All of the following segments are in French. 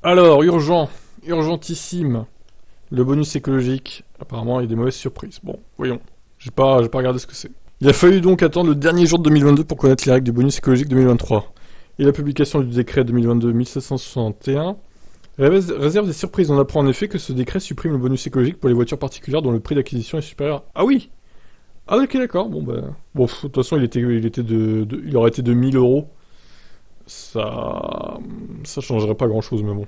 Alors, urgentissime. Le bonus écologique. Apparemment, il y a des mauvaises surprises. Bon, voyons. J'ai pas regardé ce que c'est. Il a fallu donc attendre le dernier jour de 2022 pour connaître les règles du bonus écologique 2023. Et la publication du décret 2022-1761 réserve des surprises. On apprend en effet que ce décret supprime le bonus écologique pour les voitures particulières dont le prix d'acquisition est supérieur. Ah oui. Ah ok, d'accord. Bon, bon, de toute façon, il aurait été de 1000 euros. Ça changerait pas grand chose, mais bon.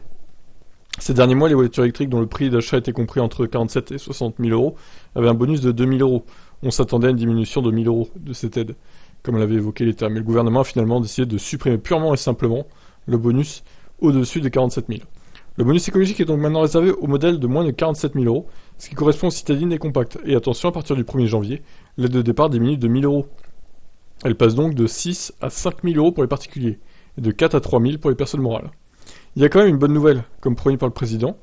Ces derniers mois, les voitures électriques dont le prix d'achat était compris entre 47 et 60 000 euros avaient un bonus de 2000 euros. On s'attendait à une diminution de 1000 euros de cette aide, comme l'avait évoqué l'État. Mais le gouvernement a finalement décidé de supprimer purement et simplement le bonus au-dessus de 47 000. Le bonus écologique est donc maintenant réservé aux modèles de moins de 47 000 euros, ce qui correspond aux citadines et compacts. Et attention, à partir du 1er janvier, l'aide de départ diminue de 1000 euros. Elle passe donc de 6 à 5 000 euros pour les particuliers, et de 4 à 3 000 pour les personnes morales. Il y a quand même une bonne nouvelle, comme promis par le président.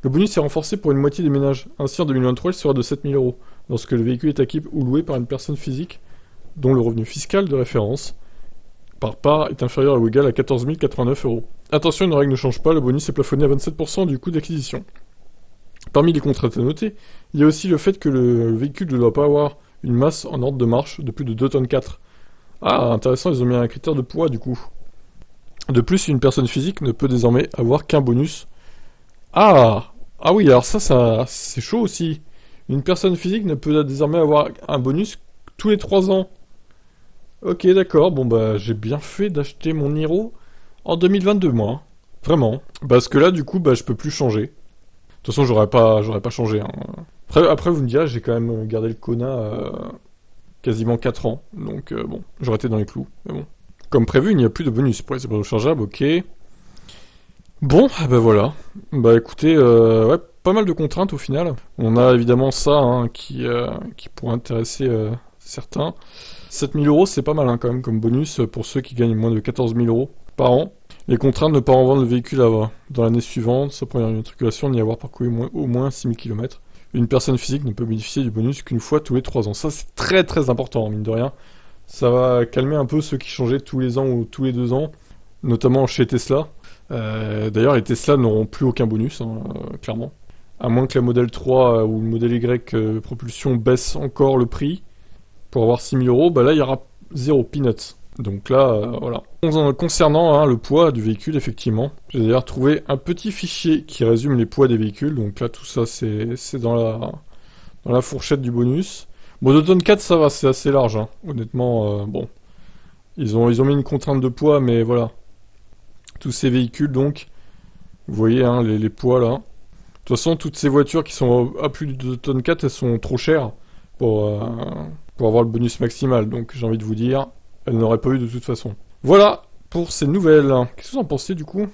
Le bonus est renforcé pour une moitié des ménages. Ainsi, en 2023, il sera de 7 000 euros, lorsque le véhicule est acquis ou loué par une personne physique dont le revenu fiscal de référence par part est inférieur ou égal à 14 089 euros. Attention, une règle ne change pas, le bonus est plafonné à 27% du coût d'acquisition. Parmi les contraintes à noter, il y a aussi le fait que le véhicule ne doit pas avoir une masse en ordre de marche de plus de 2 tonnes 4. Ah, intéressant, ils ont mis un critère de poids du coup. De plus, une personne physique ne peut désormais avoir qu'un bonus. Ah oui, alors ça c'est chaud aussi. Une personne physique ne peut désormais avoir un bonus tous les 3 ans. Ok, d'accord, bon j'ai bien fait d'acheter mon Hero en 2022, moi. Hein. Vraiment. Parce que là, du coup, je peux plus changer. De toute façon, j'aurais pas changé. Hein. Après, vous me direz, j'ai quand même gardé le Kona quasiment 4 ans. Donc, bon, j'aurais été dans les clous. Mais bon. Comme prévu, il n'y a plus de bonus pour les appareils rechargeables, ok. Bon, voilà. Écoutez, ouais, pas mal de contraintes au final. On a évidemment ça hein, qui pourrait intéresser certains. 7 000 euros, c'est pas mal hein, quand même comme bonus pour ceux qui gagnent moins de 14 000 euros par an. Les contraintes ne pas en vendre le véhicule dans l'année suivante, sa première immatriculation, ni avoir parcouru au moins 6 000 km. Une personne physique ne peut bénéficier du bonus qu'une fois tous les 3 ans. Ça, c'est très très important, mine de rien. Ça va calmer un peu ceux qui changeaient tous les ans ou tous les 2 ans, notamment chez Tesla. D'ailleurs, les Tesla n'auront plus aucun bonus, hein, clairement. À moins que la Model 3 ou le Model Y propulsion baisse encore le prix pour avoir 6 000 euros, là, il y aura 0 peanuts. Donc là, voilà. Concernant hein, le poids du véhicule, effectivement, j'ai d'ailleurs trouvé un petit fichier qui résume les poids des véhicules. Donc là, tout ça, c'est dans la fourchette du bonus. Bon, 2 tonnes 4, ça va, c'est assez large, hein. Honnêtement, bon. Ils ont mis une contrainte de poids, mais voilà. Tous ces véhicules, donc, vous voyez, hein, les poids, là. De toute façon, toutes ces voitures qui sont à plus de 2 tonnes 4, elles sont trop chères pour avoir le bonus maximal. Donc, j'ai envie de vous dire, elles n'auraient pas eu de toute façon. Voilà pour ces nouvelles. Qu'est-ce que vous en pensez, du coup ?